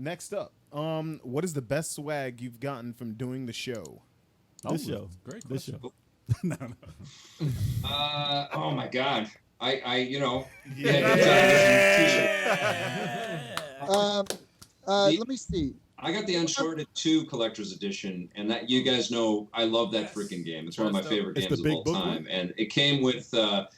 Next up, what is the best swag you've gotten from doing the show? This show. Great This question. show. No. Oh my God. Let me see. I got the Uncharted 2 Collector's Edition, and that you guys know I love that freaking game. It's one of my favorite games of all time. And it came with the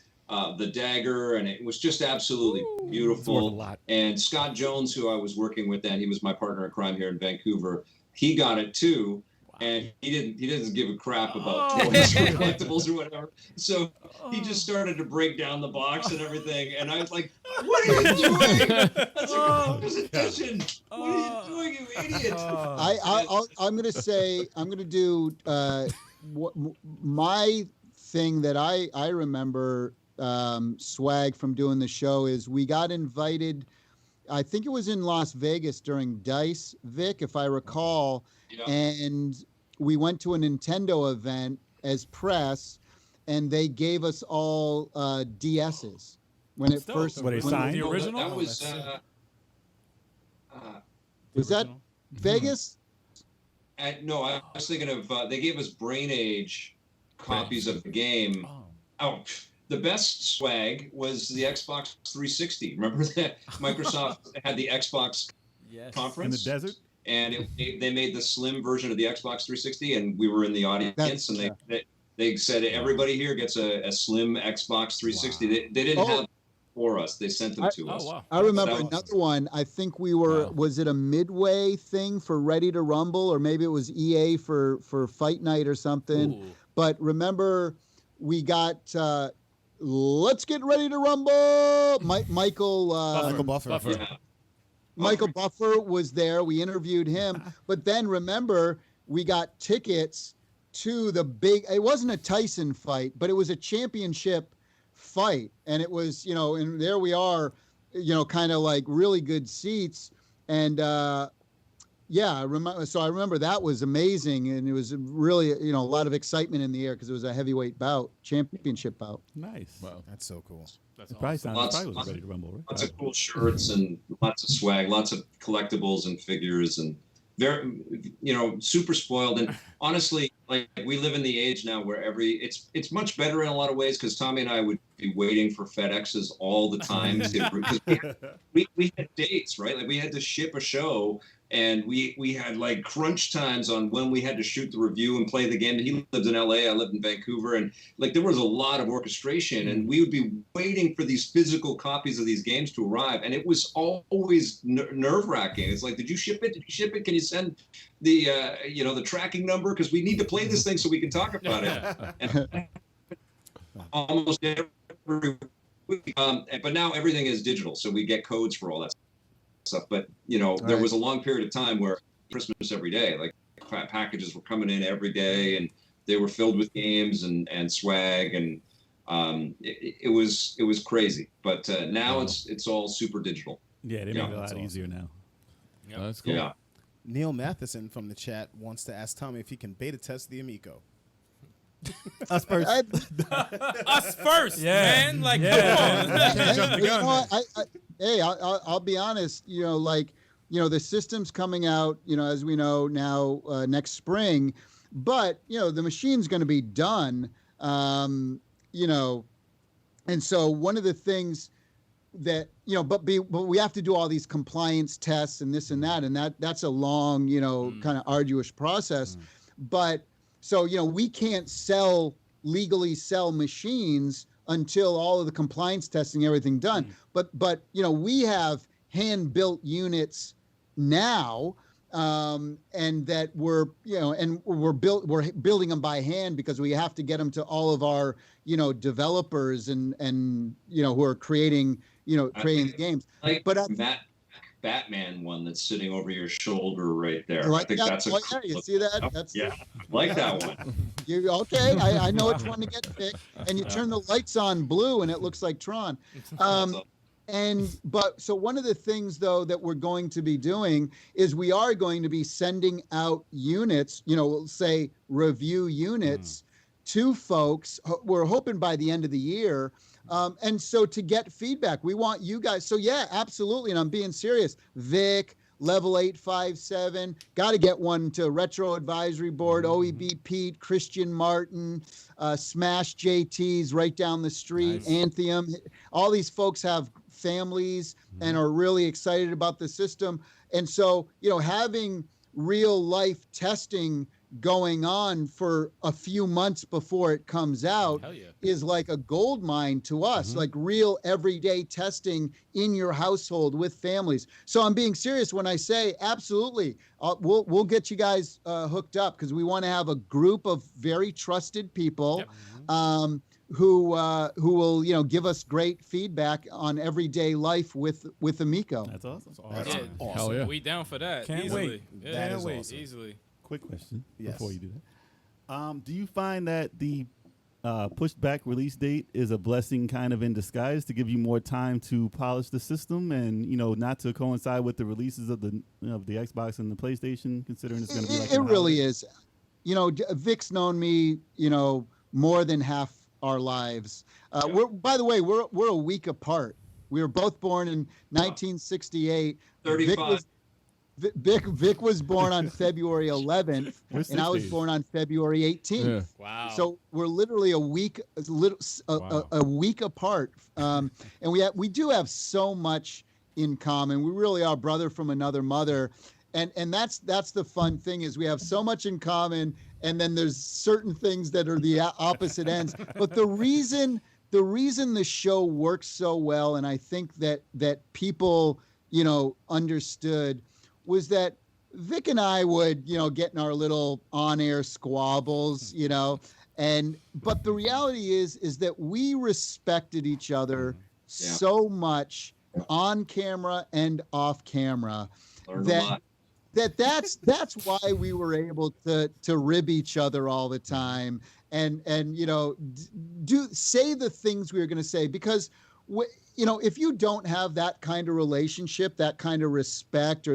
dagger, and it was just absolutely beautiful. And Scott Jones, who I was working with then, he was my partner in crime here in Vancouver, he got it too. And he doesn't give a crap about toys or collectibles or whatever. So he just started to break down the box and everything. And I was like, "What are you doing? That's a collector's edition. What are you doing, you idiot?" I'm going to say, I'm going to do my thing that I remember swag from doing the show is we got invited. I think it was in Las Vegas during DICE, Vic, if I recall. Yeah. And we went to a Nintendo event as press, and they gave us all DSs when it first. What they signed? The original? That was. Was that Vegas? No, I was thinking of. They gave us Brain Age copies of the game. Oh. The best swag was the Xbox 360. Remember that Microsoft had the Xbox conference in the desert, and they made the slim version of the Xbox 360, and we were in the audience, and they said everybody here gets a slim Xbox 360. Wow. They didn't have it for us; they sent them to us. Wow. I remember another one. I think we were. Wow. Was it a Midway thing for Ready to Rumble, or maybe it was EA for Fight Night or something? Ooh. But remember, we got. Let's get ready to rumble. Michael Buffer. Yeah. Michael Buffer was there. We interviewed him. But then remember, we got tickets to the big, it wasn't a Tyson fight, but it was a championship fight. And it was, and there we are, kind of like really good seats. And I remember that was amazing, and it was really, a lot of excitement in the air because it was a heavyweight bout, championship bout. Nice. Wow, that's so cool. That's awesome. Probably was Ready to Rumble, right? Lots of cool shirts and lots of swag, lots of collectibles and figures, and very, super spoiled. And honestly, like we live in the age now where it's much better in a lot of ways because Tommy and I would be waiting for FedExes all the time because we had dates, right? Like we had to ship a show. And we had like crunch times on when we had to shoot the review and play the game. And he lived in LA, I lived in Vancouver, and like there was a lot of orchestration, and we would be waiting for these physical copies of these games to arrive, and it was always nerve-wracking. It's like, did you ship it? Did you ship it? Can you send the the tracking number because we need to play this thing so we can talk about it. And almost every week, but now everything is digital, so we get codes for all that stuff. But there was a long period of time where Christmas every day, like packages were coming in every day, and they were filled with games and swag, and it was crazy. But now it's all super digital. Yeah, they make it a lot easier now. Yeah, that's cool. Yeah. Neil Matheson from the chat wants to ask Tommy if he can beta test the Amico. Us first. Us first, man. Like, come on. Jump the gun. I'll be honest. The system's coming out. As we know now, next spring. But the machine's going to be done. And so one of the things that but we have to do all these compliance tests and this and that's a long kind of arduous process. But so we can't legally sell machines until all of the compliance testing, everything done. But we have hand built units now, and that we're building them by hand because we have to get them to all of our developers and who are creating creating the games. But that Batman one that's sitting over your shoulder right there. Like I think that's you see that? That's like that one. Okay? I know which one to get picked. And you turn the lights on blue, and it looks like Tron. So one of the things though that we're going to be doing is we are going to be sending out units. We'll say review units to folks. We're hoping by the end of the year. And so to get feedback, we want you guys. So yeah, absolutely. And I'm being serious. Vic, Level 857. Got to get one to Retro Advisory Board, OEB Pete, Christian Martin, Smash JT's right down the street, Anthem. All these folks have families and are really excited about the system. And so, having real life testing going on for a few months before it comes out is like a gold mine to us, like real everyday testing in your household with families. So I'm being serious when I say absolutely, we'll get you guys hooked up, because we want to have a group of very trusted people who will give us great feedback on everyday life with Amico. That's awesome. That's awesome. Hell yeah. We down for that. Can't easily. wait. Yeah, That is wait. awesome. Easily. Quick question Yes. before you do that. Do you find that the pushed back release date is a blessing kind of in disguise to give you more time to polish the system and, not to coincide with the releases of the Xbox and the PlayStation, considering it's going to be like it really is. Vic's known me, more than half our lives. By the way, we're a week apart. We were both born in 1968. 35. Vic was born on February 11th, and I was born on February 18th. Yeah. Wow. So we're literally a week apart, and we do have so much in common. We really are brother from another mother, and that's the fun thing, is we have so much in common, and then there's certain things that are the opposite ends. But the reason the show works so well, and I think that people understood, was that Vic and I would, get in our little on-air squabbles, but the reality is that we respected each other so much on camera and off camera that's why we were able to rib each other all the time and say the things we were going to say, because if you don't have that kind of relationship, that kind of respect,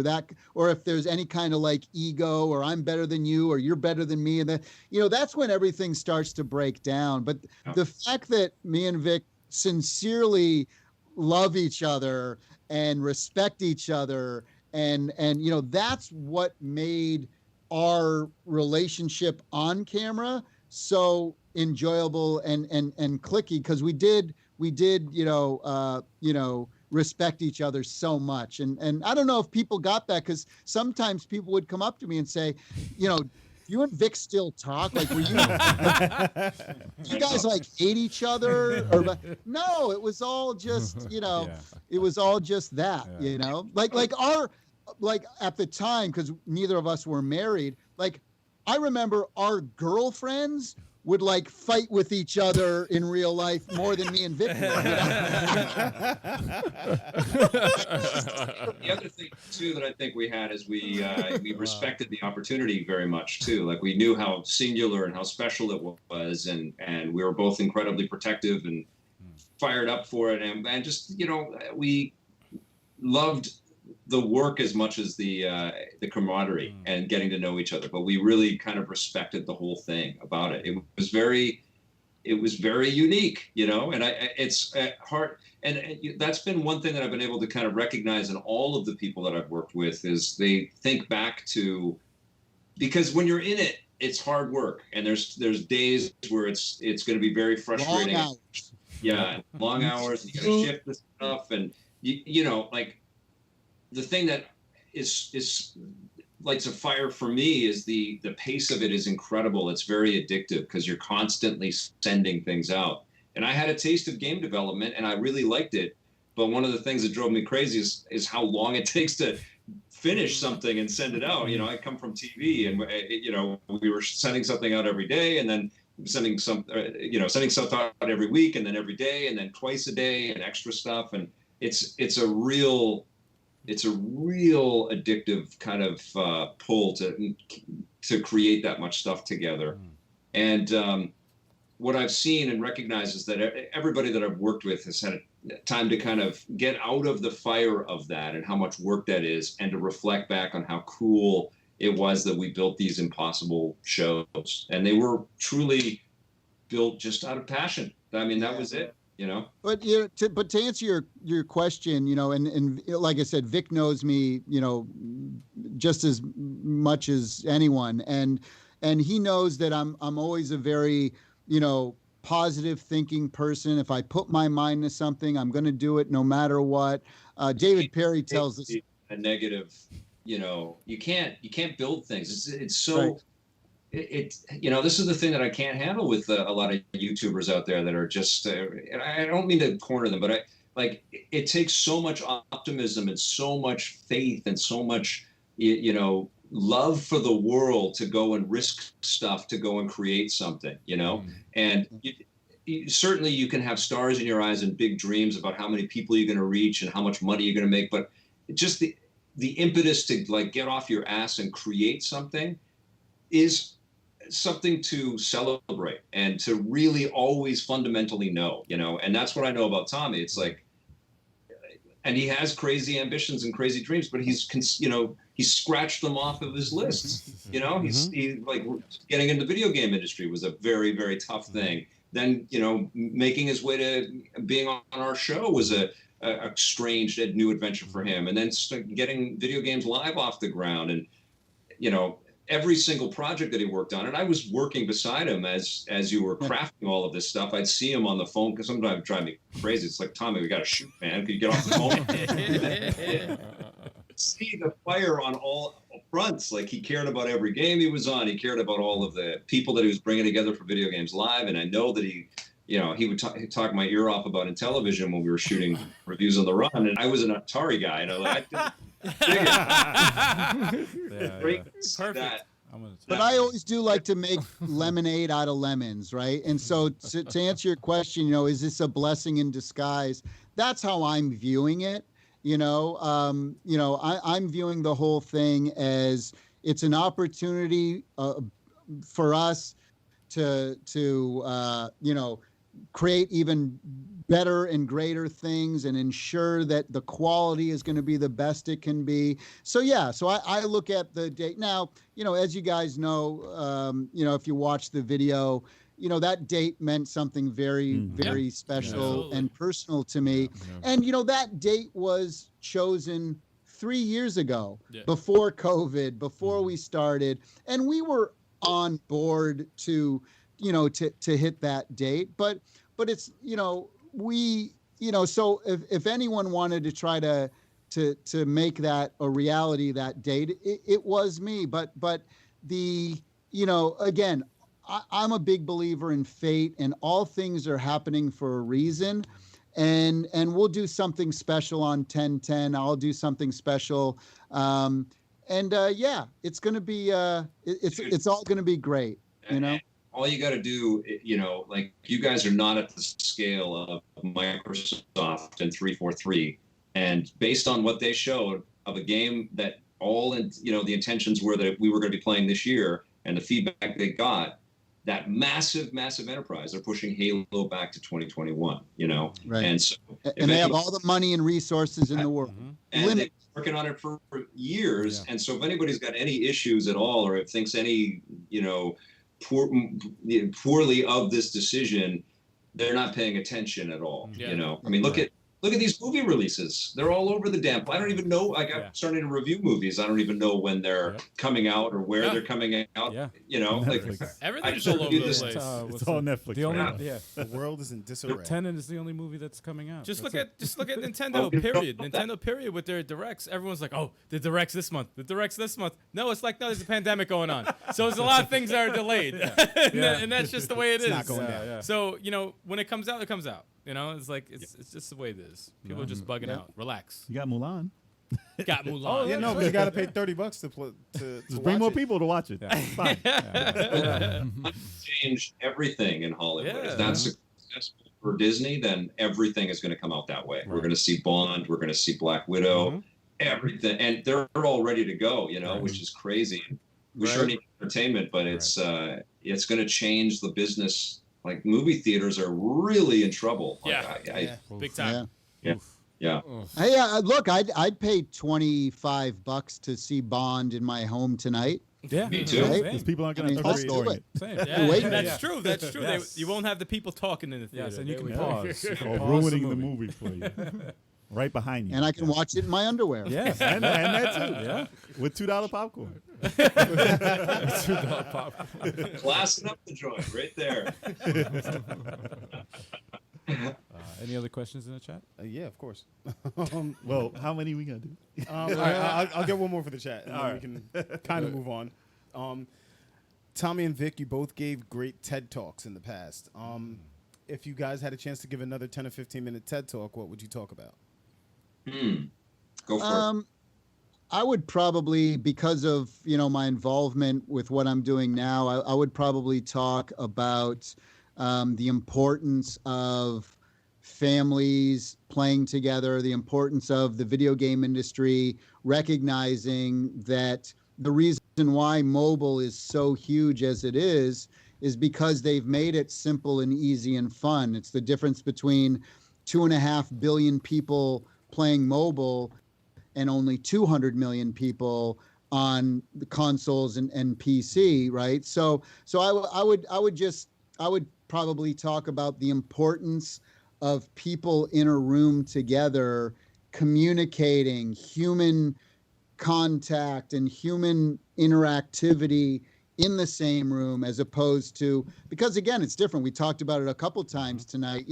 or if there's any kind of like ego, or I'm better than you, or you're better than me, and that's when everything starts to break down. But the fact that me and Vic sincerely love each other and respect each other, and that's what made our relationship on camera so enjoyable and clicky, because we did respect each other so much. And I don't know if people got that, because sometimes people would come up to me and say, you and Vic still talk? Like, were you guys like hate each other? Or no, it was all just, it was all just that, like at the time, because neither of us were married, like I remember our girlfriends would like fight with each other in real life more than me and Vic would. The other thing too that I think we had is we respected the opportunity very much too. Like, we knew how singular and how special it was, and we were both incredibly protective and fired up for it, and just we loved the work as much as the camaraderie and getting to know each other, but we really kind of respected the whole thing about it. It was very unique, and it's hard. And that's been one thing that I've been able to kind of recognize in all of the people that I've worked with, is they think back to, because when you're in it, it's hard work, and there's days where it's going to be very frustrating. Long hours. Yeah, long hours, and you got to shift the stuff, and like. The thing that is lights a fire for me is the pace of it is incredible. It's very addictive, because you're constantly sending things out. And I had a taste of game development, and I really liked it. But one of the things that drove me crazy is how long it takes to finish something and send it out. I come from TV, and we were sending something out every day, and then sending stuff out every week, and then every day, and then twice a day, and extra stuff. And it's a real addictive kind of pull to create that much stuff together. And what I've seen and recognized is that everybody that I've worked with has had time to kind of get out of the fire of that and how much work that is, and to reflect back on how cool it was that we built these impossible shows. And they were truly built just out of passion. I mean, that was it. But to answer your question, and like I said, Vic knows me, just as much as anyone, and he knows that I'm always a very, positive thinking person. If I put my mind to something, I'm going to do it no matter what. David Perry tells us a negative, you can't build things. It's so, right. This is the thing that I can't handle with a lot of YouTubers out there that are just, and I don't mean to corner them, but it takes so much optimism and so much faith and so much, love for the world to go and risk stuff, to go and create something, and certainly you can have stars in your eyes and big dreams about how many people you're going to reach and how much money you're going to make, but just the impetus to get off your ass and create something is something to celebrate and to really always fundamentally know, and that's what I know about Tommy. It's and he has crazy ambitions and crazy dreams, but he's scratched them off of his lists. He's getting into the video game industry was a very, very tough thing. Then, making his way to being on our show was a strange new adventure for him. And then getting video games live off the ground and, every single project that he worked on. And I was working beside him as you were crafting all of this stuff. I'd see him on the phone because sometimes it drive me crazy. It's like, Tommy, we got to shoot, man. Could you get off the phone? See the fire on all fronts. Like, he cared about every game he was on. He cared about all of the people that he was bringing together for Video Games Live. And I know that he would talk my ear off about Intellivision when we were shooting reviews on the run. And I was an Atari guy, and Perfect. But I always do like to make lemonade out of lemons, right? And so to answer your question, is this a blessing in disguise? That's how I'm viewing it. I'm viewing the whole thing as it's an opportunity for us to create even better and greater things and ensure that the quality is going to be the best it can be. So I look at the date now, as you guys know, if you watch the video, that date meant something very, very special and personal to me. And, that date was chosen 3 years ago, before COVID, before we started, and we were on board to hit that date. But it's, so if anyone wanted to try to make that a reality, that date, it was me. But again, I'm a big believer in fate, and all things are happening for a reason. And we'll do something special on 10/10. I'll do something special. It's going to be, it's all going to be great, All you got to do, you guys are not at the scale of Microsoft and 343. And based on what they showed of a game that the intentions were that we were going to be playing this year and the feedback they got, that massive, massive enterprise, they're pushing Halo back to 2021, Right. And so, and they have all the money and resources in the world. And they've been working on it for years. And so if anybody's got any issues at all, or if thinks any, poorly of this decision, they're not paying attention at all. I mean, look at these movie releases. They're all over the damn. I don't even know. I'm starting to review movies. I don't even know when they're coming out or where they're coming out. Everything's all over the place. It's all Netflix. The world is in disarray. Tenet is the only movie that's coming out. Just look at Nintendo. Period. Nintendo. Period. With their directs, everyone's like, "Oh, the directs this month. The directs this month." No, it's like, no, there's a pandemic going on, so there's a lot of things that are delayed, and that's just the way it is. Not going down. So when it comes out, it comes out. It's like it's just the way it is. People are just bugging out. Relax. You got Mulan. Got Mulan. But you got to pay $30 to Just bring more people to watch it. Fine. Change everything in Hollywood. Yeah. If that's successful for Disney, then everything is going to come out that way. Right. We're going to see Bond. We're going to see Black Widow. Everything, and they're all ready to go. Which is crazy. We sure need entertainment, but it's going to change the business. Like, movie theaters are really in trouble. Big time. Yeah. Hey, look, I'd pay $25 to see Bond in my home tonight. Yeah, me too. Because people aren't going to let's do it. Same. That's true. That's true. Yes. You won't have the people talking in the theater. Yes, and you can pause. Or ruining the movie for you. Right behind you. and I can watch it in my underwear. Yeah. and that too. Yeah. With $2 popcorn. Glassing up the joint right there. Any other questions in the chat? Yeah, of course. Well, how many we gonna do? All right, I'll get one more for the chat, and then we can kind of move on. Tommy and Vic, you both gave great TED Talks in the past. If you guys had a chance to give another 10 or 15-minute TED Talk, what would you talk about? Go for it. I would probably, because of my involvement with what I'm doing now, I would probably talk about the importance of families playing together, the importance of the video game industry, recognizing that the reason why mobile is so huge as it is because they've made it simple and easy and fun. It's the difference between 2.5 billion people playing mobile and only 200 million people on the consoles and PC, right? So I would probably talk about the importance of people in a room together, communicating, human contact and human interactivity in the same room, as opposed to, because again, it's different. We talked about it a couple times tonight,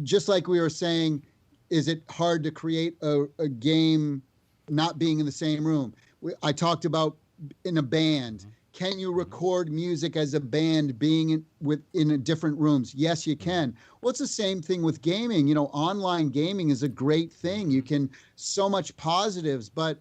just like we were saying, is it hard to create a game not being in the same room? I talked about in a band. Can you record music as a band being in different rooms? Yes, you can. Well, it's the same thing with gaming. Online gaming is a great thing. You can so much positives, but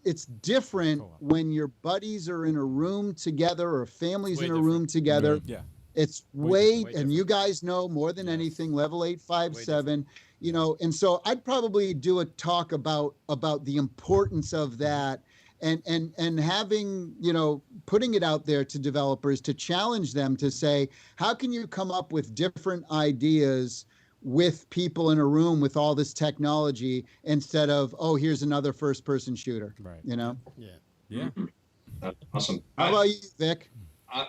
it's different when your buddies are in a room together or families in a room together. Yeah. It's way and you guys know more than anything, level 857, and so I'd probably do a talk about the importance of that and having, putting it out there to developers to challenge them to say, how can you come up with different ideas with people in a room with all this technology instead of, oh, here's another first person shooter, right? Yeah. That's awesome. How about you, Vic?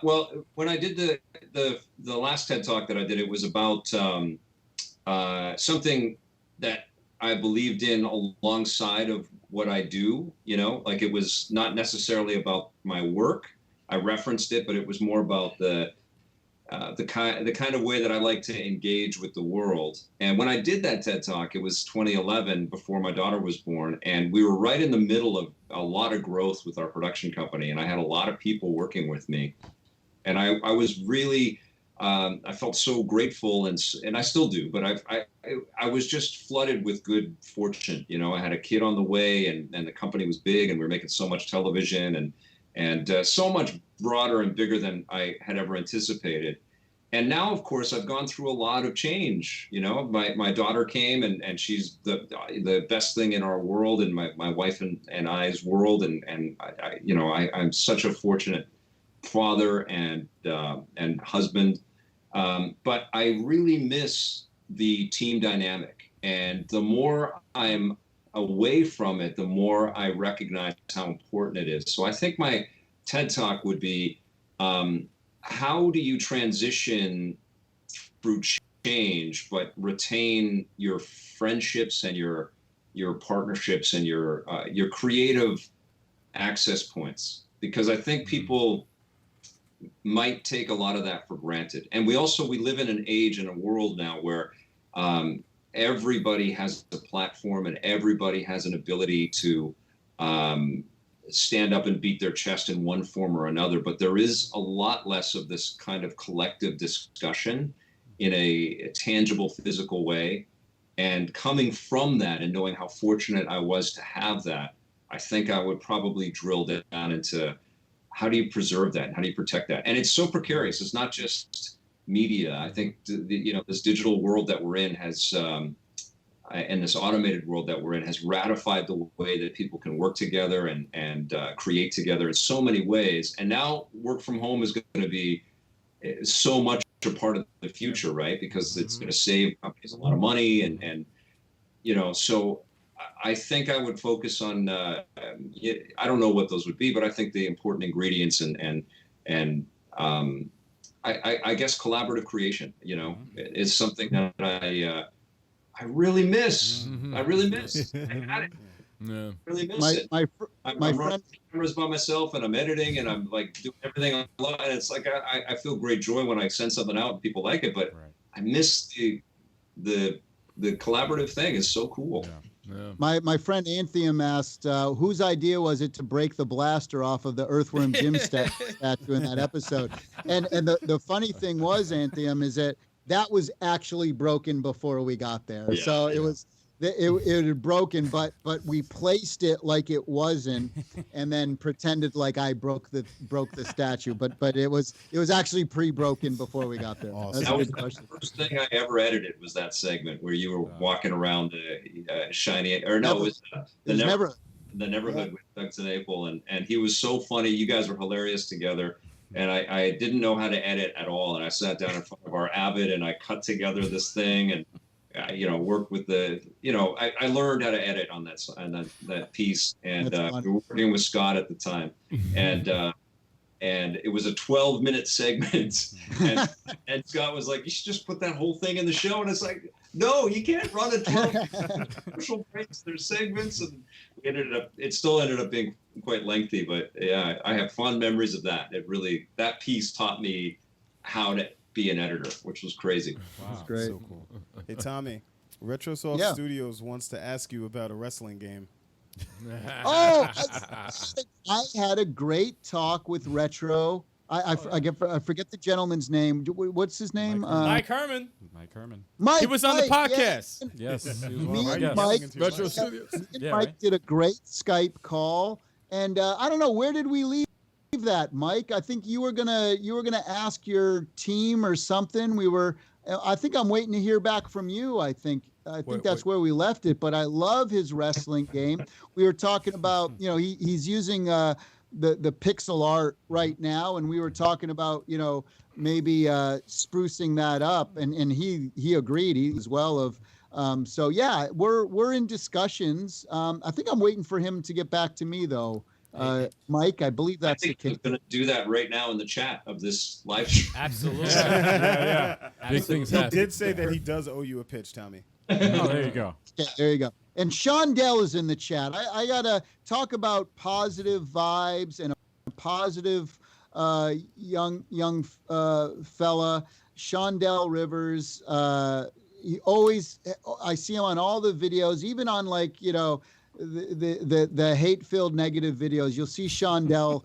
Well, when I did the last TED Talk that I did, it was about something that I believed in alongside of what I do, like it was not necessarily about my work. I referenced it, but it was more about the kind of way that I like to engage with the world. And when I did that TED Talk, it was 2011, before my daughter was born, and we were right in the middle of a lot of growth with our production company, and I had a lot of people working with me. And I was really, I felt so grateful, and I still do, but I was just flooded with good fortune. I had a kid on the way, and the company was big, and we were making so much television, and so much broader and bigger than I had ever anticipated. And now, of course, I've gone through a lot of change. My daughter came, and she's the best thing in our world, and my wife and I's world, and I'm such a fortunate father and husband. But I really miss the team dynamic, and the more I'm away from it, the more I recognize how important it is. So I think my TED Talk would be, how do you transition through change but retain your friendships and your partnerships and your creative access points? Because I think people might take a lot of that for granted. And we live in an age and a world now where everybody has a platform and everybody has an ability to stand up and beat their chest in one form or another, but there is a lot less of this kind of collective discussion in a tangible, physical way. And coming from that and knowing how fortunate I was to have that, I think I would probably drill down into how do you preserve that and how do you protect that? And it's so precarious. It's not just media. I think this digital world that we're in has and this automated world that we're in has ratified the way that people can work together and create together in so many ways. And now work from home is going to be so much a part of the future, right? Because it's going to save companies a lot of money. And so I think I would focus on, I don't know what those would be, but I think the important ingredients and I guess collaborative creation, is something that I really miss. I really miss. I had it. Yeah. Really miss My it. my fr- I'm my running friend. cameras by myself, and I'm editing, and I'm like doing everything alone. And it's like I feel great joy when I send something out and people like it, but Right. I miss the collaborative thing. Is so cool. Yeah. My friend Anthium asked, whose idea was it to break the blaster off of the Earthworm Jim statue in that episode? And the funny thing was, Anthium, is that was actually broken before we got there. Yeah, So it had broken, but we placed it like it wasn't, and then pretended like I broke the statue. But it was actually pre-broken before we got there. Awesome. That's That a was good the question. first thing I ever edited was that segment where you were walking around the shiny, or no, it was the neighborhood with Ducks and April, and he was so funny. You guys were hilarious together. And I didn't know how to edit at all. And I sat down in front of our Avid and I cut together this thing and worked with I learned how to edit on that piece. And we were working with Scott at the time. And it was a 12-minute segment. And Scott was like, you should just put that whole thing in the show. And it's like, no, you can't run a 12 commercial breaks. There's segments. And it still ended up being quite lengthy. But yeah, I have fond memories of that. That piece taught me how to be an editor, which was crazy. Wow. That's great. So cool. Hey, Tommy, Retrosoft Studios wants to ask you about a wrestling game. Oh, I had a great talk with Retro. I forget the gentleman's name. What's his name? Mike Herman. Mike Herman. Mike. He was on the podcast. Yes. He was Me one of and our Mike, guests. Retro Studios. me and Yeah, Mike right. did a great Skype call, and I don't know, where did we leave that, Mike? I think you were gonna ask your team or something. I think I'm waiting to hear back from you. I think that's where we left it. But I love his wrestling game. We were talking about, he's using the pixel art right now, and we were talking about, maybe sprucing that up, and he agreed as well of. So yeah, we're in discussions. I think I'm waiting for him to get back to me though. Mike, I believe that's the I think case. he's going to do that right now in the chat of this live stream. Absolutely. Yeah. Big things He happen. did say that he does owe you a pitch, Tommy. Oh, there you go. Okay, there you go. And Sean Dell is in the chat. I gotta talk about positive vibes and a positive young fella, Sean Dell Rivers. He always, I see him on all the videos, even on the hate-filled negative videos. You'll see Sean Dell,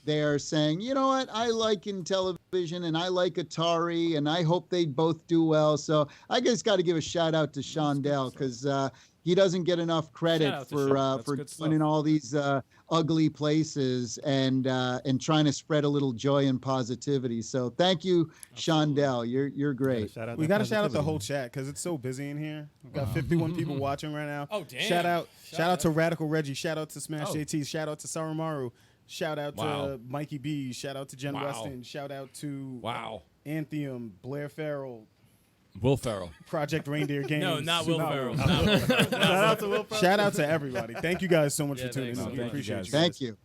there saying, you know what, I like Intellivision and I like Atari and I hope they both do well. So I just got to give a shout out to Sean Dell because he doesn't get enough credit for doing all these ugly places and trying to spread a little joy and positivity. So thank you, Sean Dell. You're great. We got to shout out the whole chat because it's so busy in here. We've got 51 people watching right now. Oh, damn. Shout out to Radical Reggie. Shout out to Smash JT. Shout out to Saramaru. Shout out to Mikey B. Shout out to Jen Weston. Shout out to Anthium, Blair Farrell, Will Ferrell. Project Reindeer Games. No, not Will Ferrell. Shout out to Will Ferrell. Shout out to everybody. Thank you guys so much for tuning thanks. in. We Thank you, appreciate guys. you. Thank you.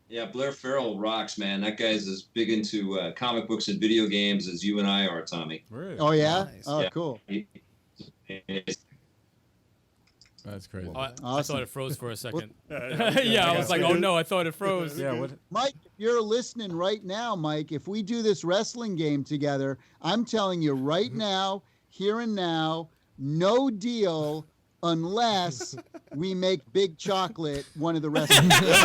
Yeah, Blair Farrell rocks, man. That guy's as big into comic books and video games as you and I are, Tommy. Really? Oh yeah. Nice. Oh Yeah. cool. That's crazy. I Awesome. thought it froze for a second. Yeah, I was like, oh no, I thought it froze. Yeah. What? Mike, if you're listening right now, Mike, if we do this wrestling game together, I'm telling you right now, here and now, no deal unless we make Big Chocolate one of the wrestling games.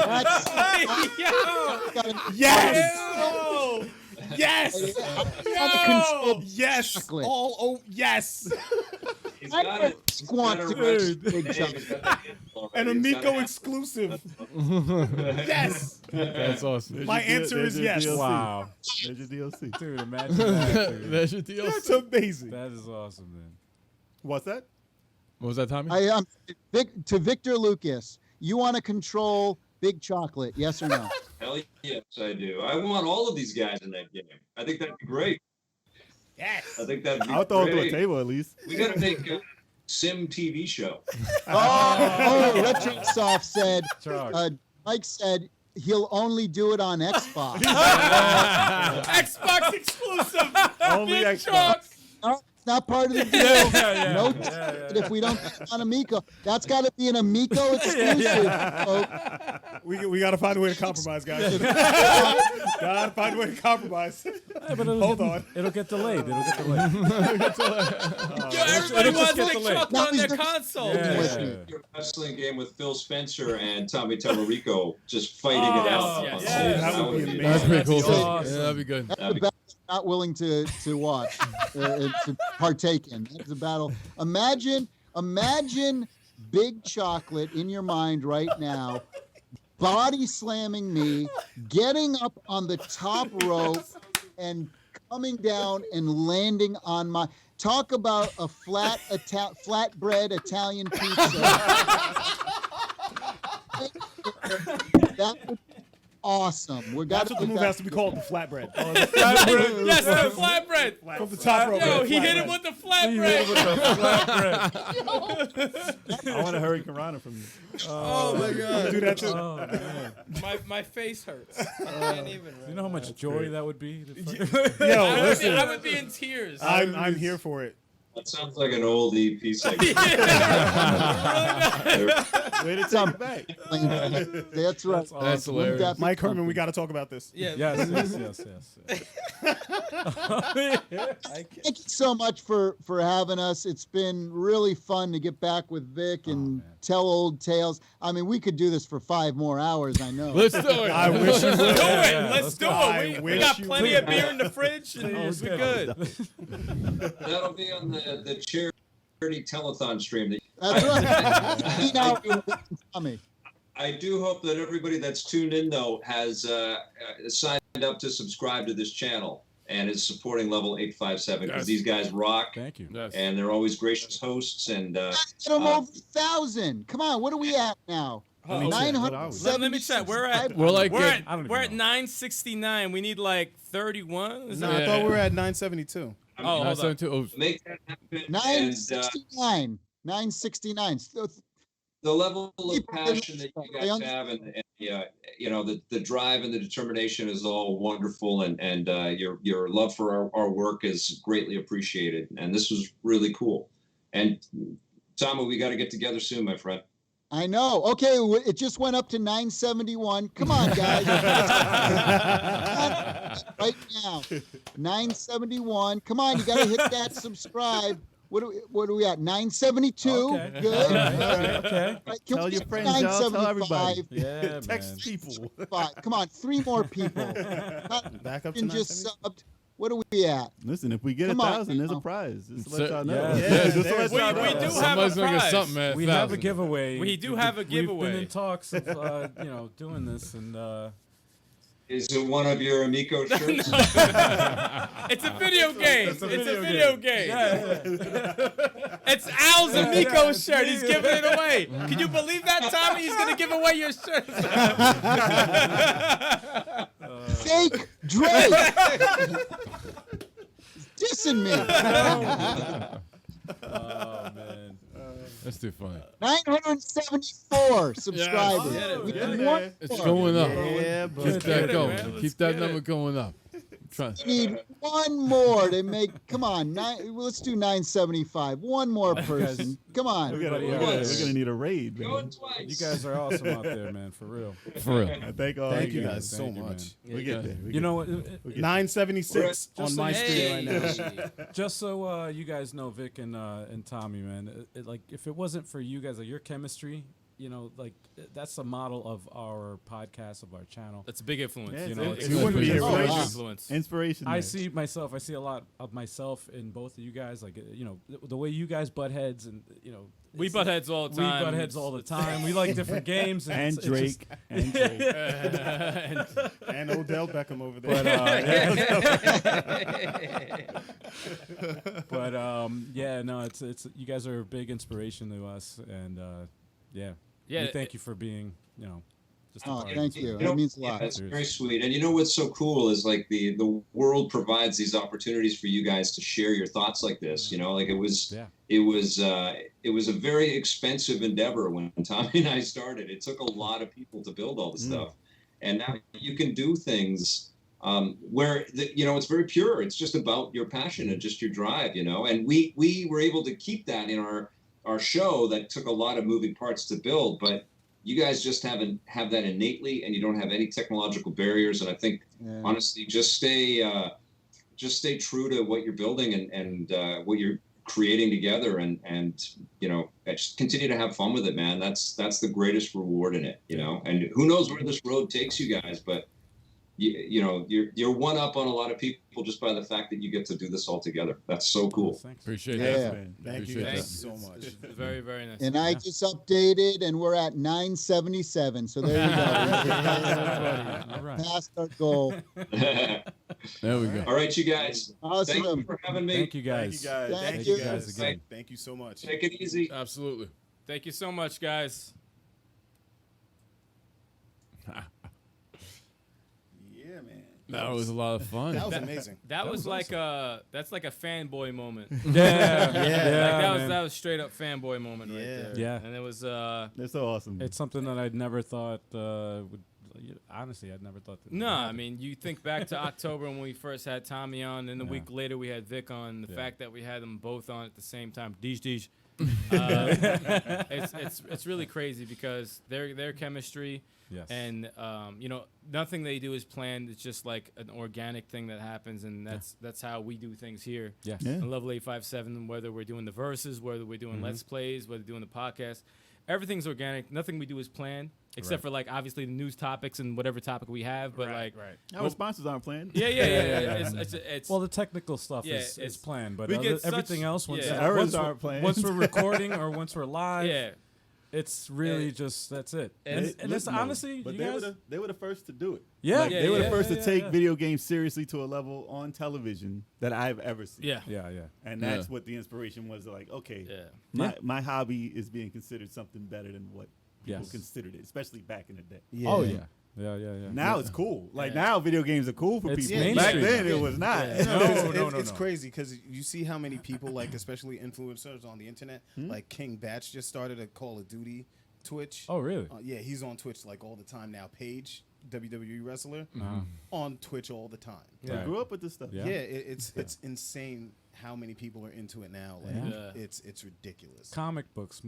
That's Yes! Yes! control Yes! chocolate. Yes! He's got it. He's want got to it right. Big He's Chocolate. got the hit already. An He's got Amico it. exclusive. Yes! That's awesome. My answer is yes. Wow. There's your DLC. Dude, imagine that. Dude. There's your deal. That's amazing. That is awesome, man. What's that? What was that, Tommy? To Victor Lucas, you want to control Big Chocolate, yes or no? Hell yes, I do. I want all of these guys in that game. I think that'd be great. Yes! I think that'd be I'll throw it to a great. table at least. We got to make a sim TV show. Retrosoft said, Charge. Mike said, he'll only do it on Xbox. Xbox exclusive. Only Big Xbox. Chuck. No, it's not part of the deal. No, if we don't get it on Amico, that's got to be an Amico exclusive. folks. We got to find a way to compromise, guys. Got to find a way to compromise. Hold on. It'll get delayed. It'll get delayed. Yo, everybody wants get Big delayed. Chuck Now on he's their gonna- console. Your wrestling game with Phil Spencer and Tommy Tallarico just fighting it out. yes, yes. That would be amazing. That's pretty cool. That's too. awesome. Yeah, that'd be good. That's a battle I'm not willing to watch, to partake in. That's a battle. Imagine Big Chocolate in your mind right now, body slamming me, getting up on the top rope, and coming down and landing on my. Talk about a flatbread Italian pizza. That would be awesome. That's what the move has to be called, the flatbread. Yes, the flatbread. From the top rope. Yo, the he hit flatbread. him with the flatbread. I want a hurricane from you. Oh my god. Do that too. Oh, man. My face hurts. I can't even. You know how much joy that would be? Yo, I listen. would be in tears. I'm here for it. That sounds like an old EP segment. Way to take it back. That's right. That's hilarious. Wouldn't that be Mike Herman, something? we got to talk about this. Yeah. Yes. Thank you so much for having us. It's been really fun to get back with Vic and tell old tales. I mean, we could do this for 5 more hours, I know. Let's do it. I wish you Let's do would. it. Let's do I it. We wish got you plenty would. of beer in the fridge, and we're good. That'll be on the charity telethon stream. That's right. Tommy. I do hope that everybody that's tuned in, though, has signed up to subscribe to this channel and is supporting Level 857 because Yes. these guys rock Thank you. Yes. and they're always gracious hosts. And Get them over 1,000. Come on, what are we at now? Oh, check. 970. Let me check. We're at We're like I don't even we're at know. 969. We need like 31. Is No, that? I thought we were at 972. Oh, hold on. make that happen. And 969. 969. the level of People passion that you guys they have, and you know, the drive and the determination is all wonderful, and your love for our work is greatly appreciated. And this was really cool. And Tommy, we got to get together soon, my friend. I know. Okay, it just went up to 971. Come on, guys. Right now. 971. Come on, you got to hit that subscribe. What are we at? 972. Okay. Good. Okay. Right, can Tell we your get friends, y'all. Tell 975? everybody. Yeah, Text man. people. Come on, 3 more people. Back up to And just 972. subbed. What are we at? Listen, if we get Come on 1,000, there's a now. prize. Just to So- let y'all know. Yeah. Yeah, just to there's- let y'all We know. do have Somebody's a gonna get prize. something, man. We have a 1,000. giveaway. We do have a We've giveaway. been in talks of doing this, and Is it one of your amico shirts? It's a video game. It's a video game. yeah. It's Al's Amico shirt. He's giving it away. Can you believe that, Tommy? He's gonna give away your shirt. Fake Drake. Dissing me. Oh man. That's too funny. 974 subscribers. Yeah, We yeah, need yeah. one It's more. going up. Yeah, Keep but Get that it, going. man. Let's Keep that get number it. going up. Try. We need one more to make. Come on, let's do 975. One more person. Come on. We're gonna need a raid, man. Going twice. You guys are awesome out there, man. For real. For real. Thank all thank you you guys so Thank you, man. much. We get there. We You get know what? 976 We're- on my screen right now. Just so you guys know, Vic and Tommy, man, like if it wasn't for you guys, like your chemistry, like that's the model of our podcast, of our channel. That's a big influence. Yeah, You know, it's- it's we wouldn't be here a without huge you. influence. Inspiration. I there. see a lot of myself in both of you guys. Like, the way you guys butt heads, and We butt heads all the We time. butt heads all the time. We like different games. And it's just- Drake. And Drake. And Odell Beckham over there. But yeah, no, it's you guys are a big inspiration to us, and yeah, Yeah, we thank you for being, just a Oh, part of thank this. you. You That know, means a yeah, lot. that's very sweet. And you know what's so cool is like the world provides these opportunities for you guys to share your thoughts like this. Like it was Yeah. it was a very expensive endeavor when Tommy and I started. It took a lot of people to build all the stuff. And now you can do things where it's very pure. It's just about your passion and just your drive, And we were able to keep that in our show that took a lot of moving parts to build, but you guys just have that innately, and you don't have any technological barriers. And I think honestly, just stay true to what you're building and what you're creating together, and just continue to have fun with it, man. That's the greatest reward in it, And who knows where this road takes you guys, but you're one up on a lot of people just by the fact that you get to do this all together. That's so cool. Appreciate Yeah. that. Thank you guys so much. Very, very nice. And I just updated, and we're at 977. So there you go. All right. Past our goal. There we go. All right, you guys. Awesome. Thank you for having me. Thank you guys. Thank Thank you. you guys again. Thank you so much. Take it easy. Absolutely. Thank you so much, guys. Yeah, man. That was a lot of fun. That was amazing. That was like that's like a fanboy moment. Yeah, That was straight up fanboy moment right Yeah. there. Yeah. And it was They're so awesome. It's something that I'd never thought would. Honestly, I'd never thought that. no, I mean, you think back to October when we first had Tommy on, and a week later we had Vic on. The fact that we had them both on at the same time, Deej. It's really crazy because their chemistry. Yes. And nothing they do is planned. It's just like an organic thing that happens, and that's how we do things here. Yes. Yeah. On Level 857, whether we're doing the verses, whether we're doing Let's Plays, whether doing the podcast, everything's organic. Nothing we do is planned, except for like obviously the news topics and whatever topic we have. But Our sponsors aren't playing. yeah. It's Well, the technical stuff Yeah, is it's- planned, but we get everything such- else, once, yeah. The errors once, aren't planned. once we're recording or once we're live, yeah. it's really just that's it. And it's Listen, honestly, but you they guys, were the first to do it. Yeah. Like, they were the Yeah, first to take yeah. video games seriously to a level on television that I've ever seen. Yeah. yeah. And that's what the inspiration was. Like, okay, Yeah. my hobby is being considered something better than what people Yes. considered it, especially back in the day. Yeah. Oh yeah. Now it's cool. Like now, video games are cool for It's people. Back mainstream. then, it was not. It's crazy because you see how many people, like especially influencers on the internet, like King Batch just started a Call of Duty Twitch. Oh really? Yeah, he's on Twitch like all the time now. Paige, WWE wrestler, on Twitch all the time. I grew up with this stuff. Yeah. Yeah, it's insane how many people are into it now. Like Yeah. it's ridiculous. Comic books,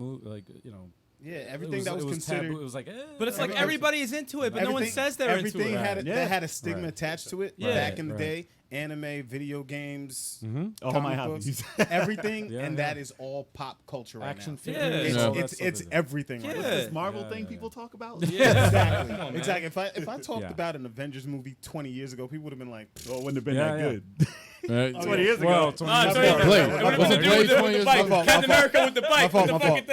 Yeah, everything that was it was considered. taboo. It was like, But it's like everybody is into it, but no one says they're into everything it. that had a stigma Right. attached to it Yeah. back in the Right. day. Anime, video games, All comic my books, hobbies. everything, Yeah, and yeah. that is all pop culture right action now. figures. Yeah. all that It's stuff is- everything. Right Yeah. now. This Marvel Yeah, thing yeah, people talk about. Yeah. Exactly. Come on, man. Exactly. If I talked Yeah. about an Avengers movie 20 years ago, people would have been like, Well, it wouldn't have been Yeah, that yeah. good. Right? 20 years ago. Well, 20 years sorry, ago. Blade. It would've Was been it the dude Blade with 20 the years bike. ago? Captain America with the bike, fault, with the my fucking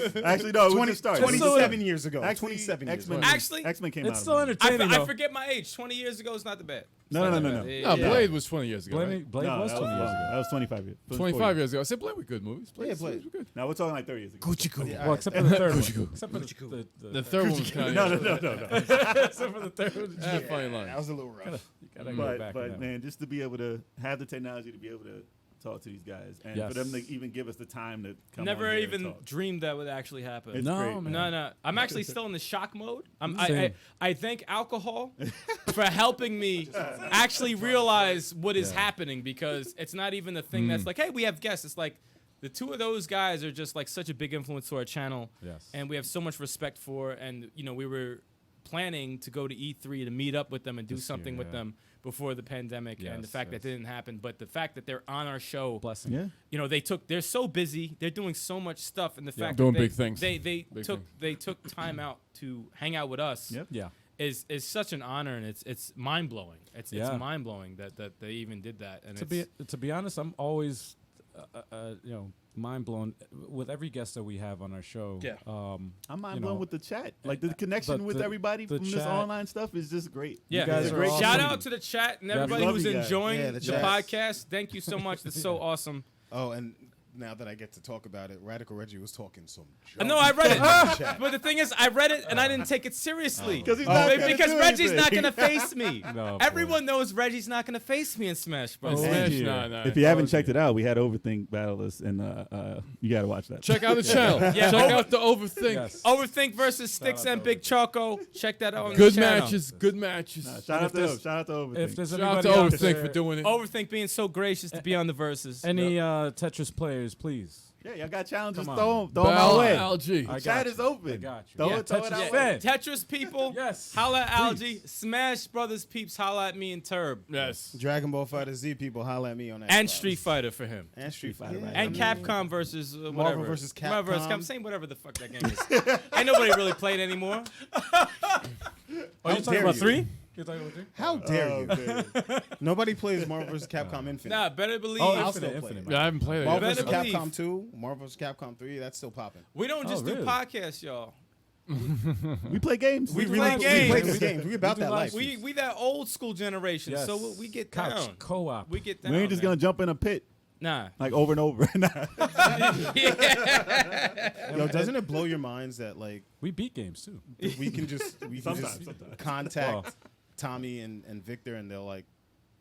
thing. Actually, no. It 20, wouldn't start. 27 years ago. Actually, 27 years X-Men. ago. Actually, X-Men came out. It's of still it. entertaining. I though. forget my age. 20 years ago is not the bad. No. No, Blade was 20 years ago. Right? Blade No, was that 20 years ago. That was 25 years. 25 years ago. I said Blade were good movies. Yeah, Blade. movies were good. Now we're talking like 30 years ago. Well, except for the third one. Except for The third one was kind of No. except for the third one. funny line. That was a little rough. You gotta go back. But on that man, just to be able to have the technology to be able to talk to these guys, and Yes. for them to even give us the time to come Never on here even and talk. dreamed that would actually happen. It's No, great, man. No. I'm actually still in the shock mode. Same. I thank alcohol for helping me actually realize what is happening, because it's not even a thing that's like, hey, we have guests. It's like the two of those guys are just like such a big influence to our channel. Yes. And we have so much respect for, and we were planning to go to E3 to meet up with them and do This something year, with yeah. them before the pandemic, and the Yes, fact yes. that didn't happen, but the fact that they're on our show, Blessing. Yeah. they're so busy, they're doing so much stuff, and the fact Doing that big things. they Big took things. they took time out to hang out with us Yep. Yeah. is such an honor, and it's mind blowing. It's Yeah. mind blowing that they even did that. And To be honest, I'm always, mind blown with every guest that we have on our show. Yeah. I'm mind You blown know, with the chat. Like the connection with the- everybody the from this chat- online stuff is just great. yeah, guys It's a are great awesome. shout community. out to the chat and Yeah, everybody love who's you guys. enjoying Yeah, the the chat. podcast. Thank you so much. That's so awesome. Oh, and now that I get to talk about it, Radical Reggie was talking some No, I read it. But the thing is, I read it and I didn't take it seriously. Because he's not gonna Because do Reggie's anything. not going to face me. No, Everyone knows Reggie's not going to face me in Smash Bros. Smash, dear. nah. If you haven't checked it out, we had Overthink Battle this, and you got to watch that. Check out the channel. Yeah, Check out the Overthink. Yes. Overthink versus Stikz and BigChoco. Check that out on Good the channel. matches. Good matches. Shout out to them. Shout out to Overthink. If there's Shout out anybody to out Overthink there, for doing it. Overthink being so gracious to be on the verses. any Tetris players, please. Yeah, y'all got challenges. Come Throw on. them my Bal way. Algae. I got Chat you. is open. I got you. Throw Yeah, it out Tetris way. Tetris people, Yes. holla at Algae. Smash Brothers peeps, holla at me and Turb. Yes. Dragon Ball Fighter Z people holla at me on that. And Street Fighter for him. And Street Fighter. right. And Capcom versus whatever. Marvel versus Marvel versus Capcom. Same whatever the fuck that game is. Ain't nobody really played anymore. Oh, you talking dare about you. 3? You're talking about 3? How dare you? Nobody plays Marvel vs. Capcom Infinite. Nah, better believe. Oh, I'll Infinite, still play Infinite. it. Yeah, I haven't played it Marvel yet. vs. Better believe. Capcom 2, Marvel vs. Capcom 3, that's still popping. We don't just do really? podcasts, y'all. We play games. We We play play games. the games. We about do that live life. We that old school generation, Yes. so we get Couch down. co-op. We get down. We ain't just man. gonna jump in a pit Nah. like over and over. Nah. Yo, doesn't it blow your minds that like We beat games too. we can just Sometimes. contact Tommy and Victor and they'll like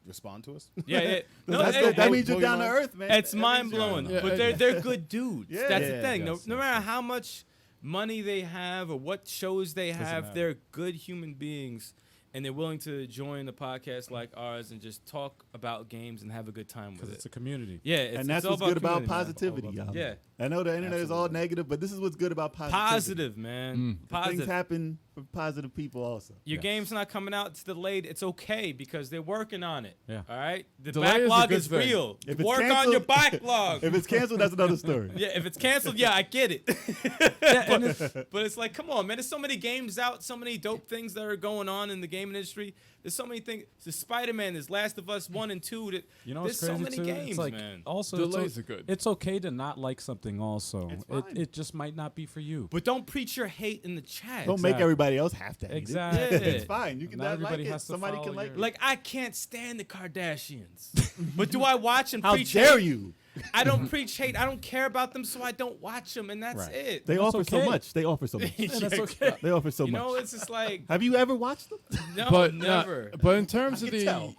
respond to us? Yeah. No, That's it- good. That it- means you're blow your down to mind? earth, man. It's That mind means you're- blowing, Yeah, but they're good dudes. Yeah. That's Yeah, the thing. yes, No matter how much money they have or what shows they have, matter. they're good human beings, and they're willing to join a podcast like ours and just talk about games and have a good time with Because it. it's a community. Yeah, it's, And that's it's all what's good about community, man. positivity, y'all. Yeah. I know the internet is all negative, but this is what's good about positivity. Positive, man. Things Positive. happen for positive people also. Your Yes. game's not coming out. It's delayed. It's okay because they're working on it. Yeah. All right. The Delay is a backlog good is thing. real. If it's Work on canceled- your backlog. If it's canceled, that's another story. Yeah, if it's canceled, yeah, I get it. but it's like, come on, man. There's so many games out, so many dope things that are going on in the gaming industry. There's so many things. There's Spider-Man, there's Last of Us 1 and 2. That You know there's what's crazy so many too? games, It's like, man. Also, Delays are good. It's okay to not like something. Also, It's fine. it just might not be for you. But don't preach your hate in the chat. Don't make Exactly. everybody else have to hate Exactly. it. Yeah. It's fine. You can Not not everybody like it. has to Somebody follow can like your- it. Like, I can't stand the Kardashians. But do I watch and How preach dare hate? you? I don't preach hate. I don't care about them, so I don't watch them, and that's Right. it. They That's offer so okay. much. They offer so much. Yeah, that's okay. They offer so You much. know, it's just like, Have you ever watched them? no, But never. but in terms of can the tell.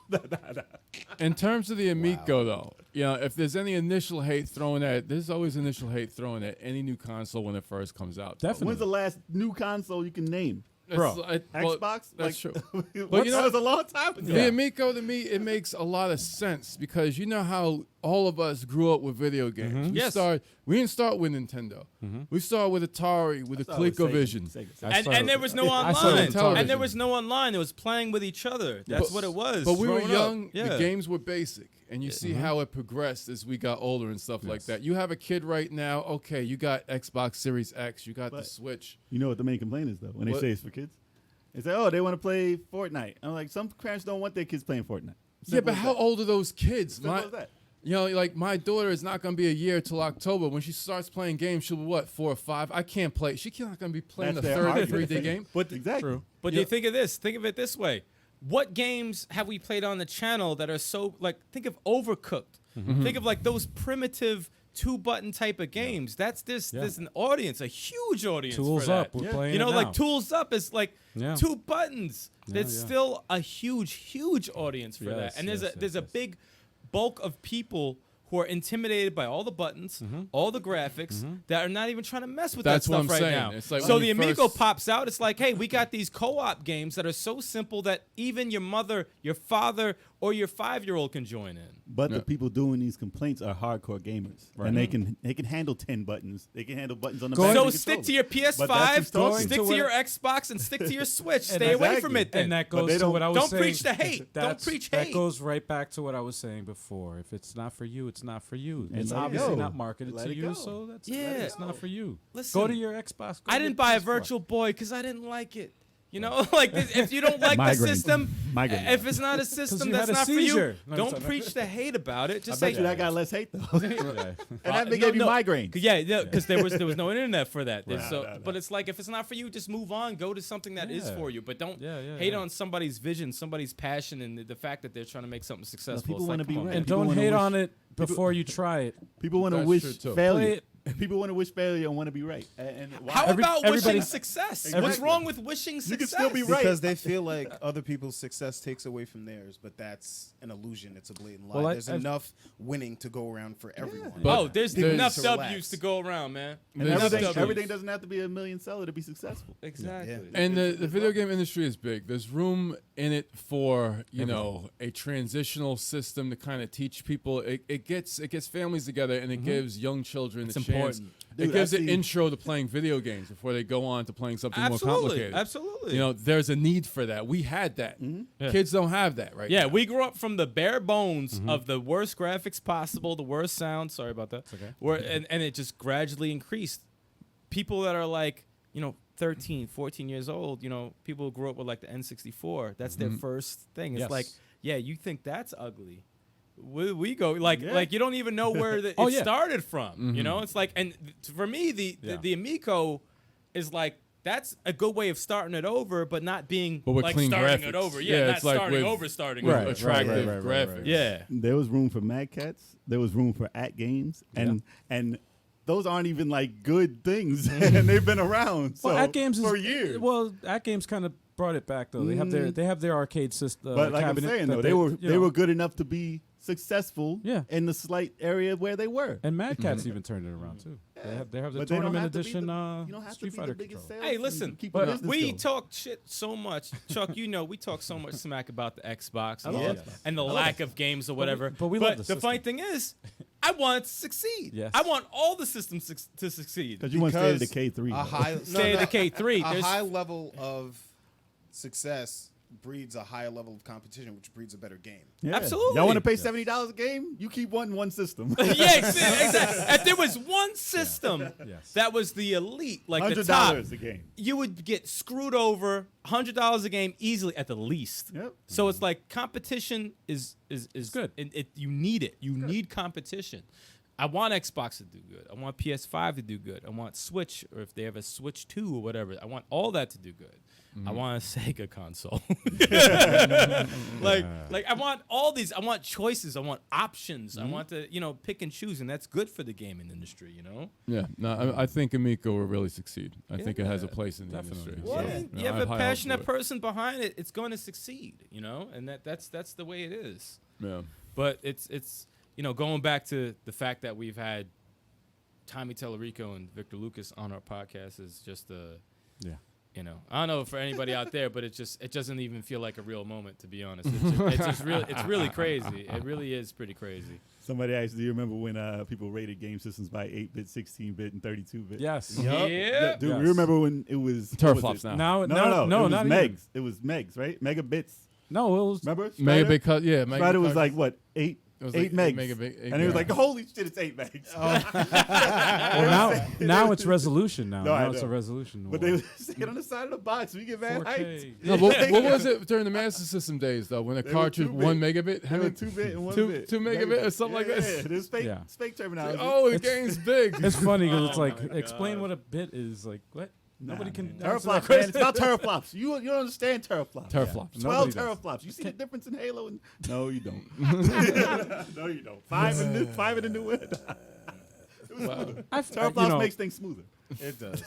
in terms of the amico though, you know, if there's any initial hate thrown at, there's always initial hate thrown at any new console when it first comes out. though. Definitely. When's the last new console you can name? Bro, Xbox? That's true. But you you know- know, it was a long time ago. The Amico, to me, it makes a lot of sense because you know how all of us grew up with video games. Yes. We didn't start with Nintendo. We started with Atari, with the ColecoVision. And there was no I started online. with television. And there was no online. It was playing with each other. That's But- what it was. But we were growing up. young. Yeah. The games were basic, and you see how it progressed as we got older and stuff like that. You have a kid right now. Okay, you got Xbox Series X. You got the But- Switch. You know what the main complaint is, though, when they What? say it's for kids? They say, oh, they want to play Fortnite. I'm like, some parents don't want their kids playing Fortnite. Yeah, Simple but as how that. old are those kids? Simple as that. You know, like my daughter is not going to be a year till October. When she starts playing games, she'll be what, 4 or 5? I can't play. She's not going to be playing That's the their third argument. 3D game. But Exactly. But Yeah. you think of this. Think of it this way. What games have we played on the channel that are so like? Think of Overcooked. Think of like those primitive 2-button type of games. That's this. Yeah. There's an audience, a huge audience. Tools for that. up. We're Yeah. playing. You know, it like now. Tools Up is like Yeah. 2 buttons. There's yeah. still a huge audience for Yes, that. And there's yes, a yes. big bulk of people who are intimidated by all the buttons, all the graphics, that are not even trying to mess with That's that what stuff I'm right saying. now. It's like so when the you Amico first- pops out. It's like, hey, we got these co-op games that are so simple that even your mother, your father, or your 5-year-old can join in. But Yeah. the people doing these complaints are hardcore gamers, and they can handle 10 buttons. They can handle buttons on the back. So of the stick controller. to your But that's PS5, who's talking. stick to your Xbox, and stick to your Switch. Stay And away from exactly. it then. And that But goes they to don't- what I was Don't saying. preach the hate. Don't That's- preach That hate. goes right back to what I was saying before. If it's not for you, it's not for you. And It's let it obviously go. not marketed Let to it you, go. so that's Yeah. it's not for you. Listen, Go to your Xbox. Go I to didn't your buy a PS4. Virtual Boy because I didn't like it. You know, like if you don't like the system, if it's not a system you that's had a not for seizure. you, No, don't sorry. preach the hate about it. Just I say bet you that got less hate though. Yeah. And that gave you migraines. Yeah, because there was no internet for that. Right. So, No. But it's like if it's not for you, just move on. Go to something that is Yeah. for you. But don't Yeah, hate on somebody's vision, somebody's passion, and the fact that they're trying to make something successful. people It's like, wanna be come on, right. man. And People don't wanna hate wish- on it before you try it. People want to That's wish true, too. failure. People want to wish failure and want to be right. And why? How about wishing everybody- success? Exactly. What's wrong with wishing success? You can still be right. Because they feel like other people's success takes away from theirs, but that's an illusion. It's a blatant lie. Well, There's I've- enough winning to go around for everyone. Oh, there's People enough need to relax. W's to go around, man. And Enough everything, W's. everything doesn't have to be a million seller to be successful. Exactly. Yeah. And the video game industry is big. There's room in it for a transitional system to kind of teach people. It gets families together and it gives young children It's a chance. important. Dude, It gives I an see- intro to playing video games before they go on to playing something more Absolutely. complicated. Absolutely. You know, there's a need for that. We had that. Yeah. Kids don't have that right Yeah, now. we grew up from the bare bones of the worst graphics possible, the worst sound. Sorry about that. okay. And it just gradually increased. People that are like, 13, 14 years old, people who grew up with like the N64, that's their first thing. It's Yes. like, yeah, you think that's ugly. We go like Yeah. like you don't even know where it Oh, yeah. started from. You know, it's like, and for me, the amico is like, that's a good way of starting it over, but not being But with like clean starting graphics. it over. Yeah, Yeah, not it's like starting with- over, starting with over. attractive right, graphics. Yeah. There was room for Mad Cats. There was room for Acct games, and those aren't even like good things, and they've been around Well, Acct games for is, years. Well, Acct games kind of brought it back though. They have their arcade system. But like I'm cabinet saying, that though, they you were know, good enough to be successful Yeah. in the slight area where they were. And Mad Cat's even turned it around too. They have the But they don't tournament have to be edition the- you don't have to Street be Fighter the biggest controller. sales Hey, listen, to keep but the business we going. talk shit so much, Chuck. We talk so much smack about the Xbox and, love all- Xbox. and the lack of games or whatever. but we love the the funny thing is, I want it to succeed. Yes. I want all the systems to succeed. Because you want to stay at the Because K3. A though. high, Stay at the K3. A There's high level of success breeds a higher level of competition, which breeds a better game. Yeah. Absolutely. Y'all want to pay $70 a game? You keep wanting one system. yeah, exactly. If there was one system Yes. that was the elite, like the $100 top, a game. you would get screwed over $100 a game easily at the least. Yep. So it's like competition is good. And you need it. You need competition. I want Xbox to do good. I want PS5 to do good. I want Switch, or if they have a Switch 2 or whatever, I want all that to do good. I want a Sega console. like I want all these. I want choices. I want options. I want to, pick and choose, and that's good for the gaming industry, Yeah, no, I think Amico will really succeed. I think it has a Yeah, place in the definitely. industry. Well, So, I mean, no, you I have a high hopes for passionate it. person behind it, it's going to succeed, and that's the way it is. Yeah. But it's going back to the fact that we've had Tommy Tallarico and Victor Lucas on our podcast is just Yeah. I don't know for anybody out there, but it doesn't even feel like a real moment, to be honest. It's really crazy. It really is pretty crazy. Somebody asked, do you remember when people rated game systems by 8-bit, 16-bit, and 32-bit? Yes. Yeah. Dude, Yes. we remember when it was... what was Teraflops it? now. Now, No, it was not megs. even. It was megs, right? Megabits. No, it was. Remember? Megabit cut, yeah. Strider was like, what, 8 It was 8 like megs. megabit- eight And it was megs. like, holy shit, it's 8 megs. Now it's resolution. Now, No, I now it's a know. resolution. But they would say it on the side of the box. We get mad 4K. heights. No, what was it during the Master System days though? When a They were cartridge 2-bit. 1 megabit, They how were many 2-bit and 1 two- bit. 2 megabit or something like Yeah, this? there's fake, Yeah. fake terminology. Oh, the game's big. It's funny because it's like explain what a bit is. Like what? Nobody Nah, can. man. answer that Teraflops, man. question. It's about teraflops. You don't understand teraflops. Teraflops. 12 Nobody does. teraflops. You see the difference in Halo? And no, you don't. No, you don't. 5 in the new one. Teraflops makes things smoother. It does.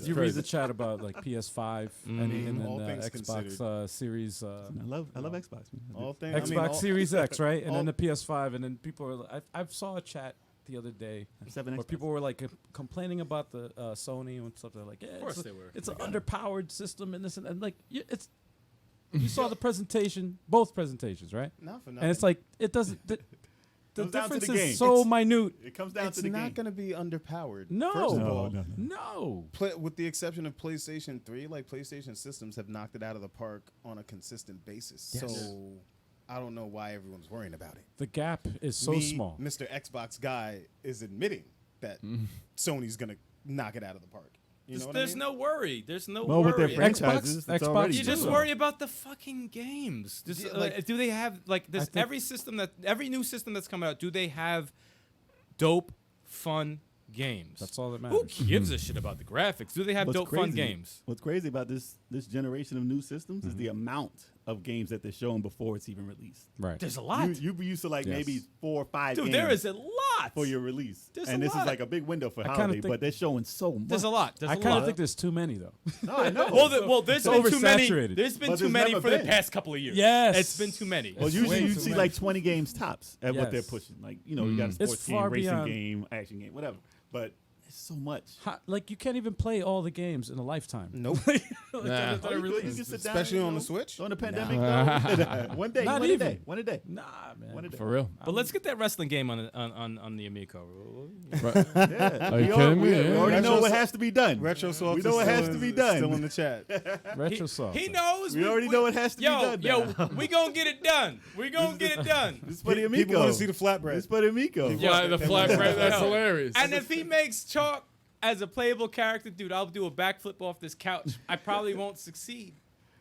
You read the chat about like PS5 and then All things Xbox considered. Series. I love Xbox. Man. All things. Xbox Series X, right? And all- then the PS5, and then people are. I saw a chat the other day 7 where Xbox. people were like complaining about the Sony and stuff. They're like, yeah, Of course they were. it's an underpowered system and this and like it's. You saw the presentation, both presentations, right? Not for nothing. And it's like it doesn't. The Comes down to difference the is game. so minute. It comes down it's to the not game. going to be underpowered. No. First of No, all, no. No. with the exception of PlayStation 3, like PlayStation systems have knocked it out of the park on a consistent basis. Yes. So I don't know why everyone's worrying about it. The gap is so Me, Mr. small. Xbox guy is admitting that Sony's going to knock it out of the park. You know what There's I mean? no worry. There's no Well, with their worry. franchises, it's Xbox already You just true. worry about the fucking games. Just, Yeah, like- do they have like this? Every new system that's coming out, do they have dope, fun games? That's all that Who matters. gives a shit about the graphics? Do they have What's dope, fun crazy- games? What's crazy about this generation of new systems is the amount of games that they're showing before it's even released. Right. There's a lot. You used to like Yes. maybe 4 or 5 Dude, games there is a lot. for your release. There's and a this lot. is like a big window for I kinda holiday, think- but they're showing so much. There's a lot. There's I a kind lot. of think there's too many though. No, I know. Well, there's It's been too many. oversaturated. There's been But too there's many never for the been. past couple of years. Yes. It's been too many. Well, It's usually way you too see many. like 20 games tops at what they're Yes. pushing. Like, you know, you got a It's sports game, far racing beyond- game, action game, whatever. But it's so much. Like you can't even play all the games in a lifetime. Nope. Nah. that Oh, are you could- you released. can sit down, Especially you on know, the Switch. On the pandemic, though. One day, Not one a even. day, one a day. Nah, man. One a day. For real. But let's get that wrestling game on the Amico. Yeah. Are you We kidding me? we Yeah. already know Retro- what has to be done. Retrosoft. We know what has to be done. Still in the chat. Retrosoft. He knows. We already know what has to be done. Yo, we gonna get it done. We gonna get it done. This is for the People Amico. want to see the flatbread. This is for the Amico. Yeah, the flatbread. That's Yo. hilarious. And if he makes Chalk as a playable character, dude, I'll do a backflip off this couch. I probably won't succeed.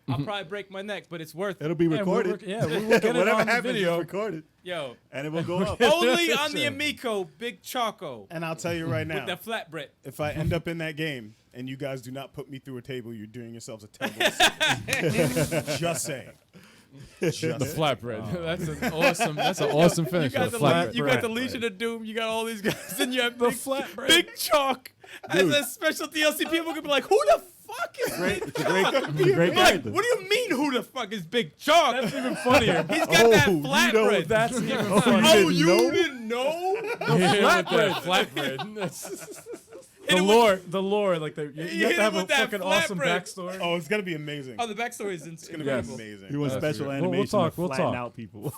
I'll probably break my neck, but it's worth it. It'll be recorded. we will get it Whatever on the happens, video. it's recorded, Yo, and it will go up. only on the Amico, BigChoco, And I'll tell you right now, with the flatbread. if I end up in that game and you guys do not put me through a table, you're doing yourselves a terrible mistake. Just saying. the flatbread. That's an awesome You finish. got The the flatbread. you got the Legion of Doom. You got all these guys, and you have The big, flatbread. Big Chalk as a special DLC. People could be like, "Who the fuck is Great, Big it's a great Like, character. what do you mean? Who the fuck is Big Chalk? That's even funnier. He's got that you know flatbread. That's even Oh, funnier. Oh, didn't you know? didn't know? Yeah, with that flatbread. That's- The lore, like you hit have to it have a with that fucking awesome flatbread. backstory. Oh, it's gonna be amazing. Oh, the backstory is It's gonna Yes. be amazing. You want special good. animation We'll talk, to we'll flatten talk. out people.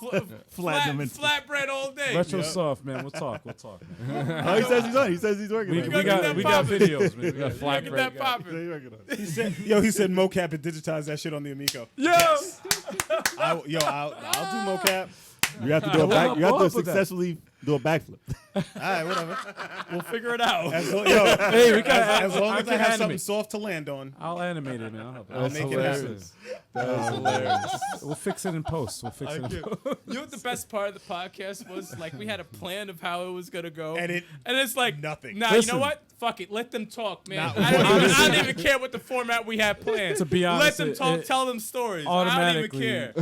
flat, them in- flatbread all day. Retrosoft, man. We'll talk. Man. Oh, he says he's on. He says he's working. We, on it. we gotta got get got that videos, man. We got flat Get bread that guy. popping. He's working on it. He said mocap and digitize that shit on the Amico. Yo, I'll do mocap. You have to do a Well, back. You have I'll to put that. successfully do a backflip. All right, whatever. We'll figure it out. As long, hey, we got. as long as I can have something animate. soft to land on, I'll animate it, man. I'll help. I'll make it hilarious. happen. That's hilarious. We'll fix it in post. We'll fix it. In post. You know what the best part of the podcast was? Like, we had a plan of how it was gonna go, And it's like nothing. Nah, Listen. you know what? Fuck it. Let them talk, man. Not I one. don't even care what the format we have planned. To be honest, let them talk. it Tell them stories. I don't even automatically- care.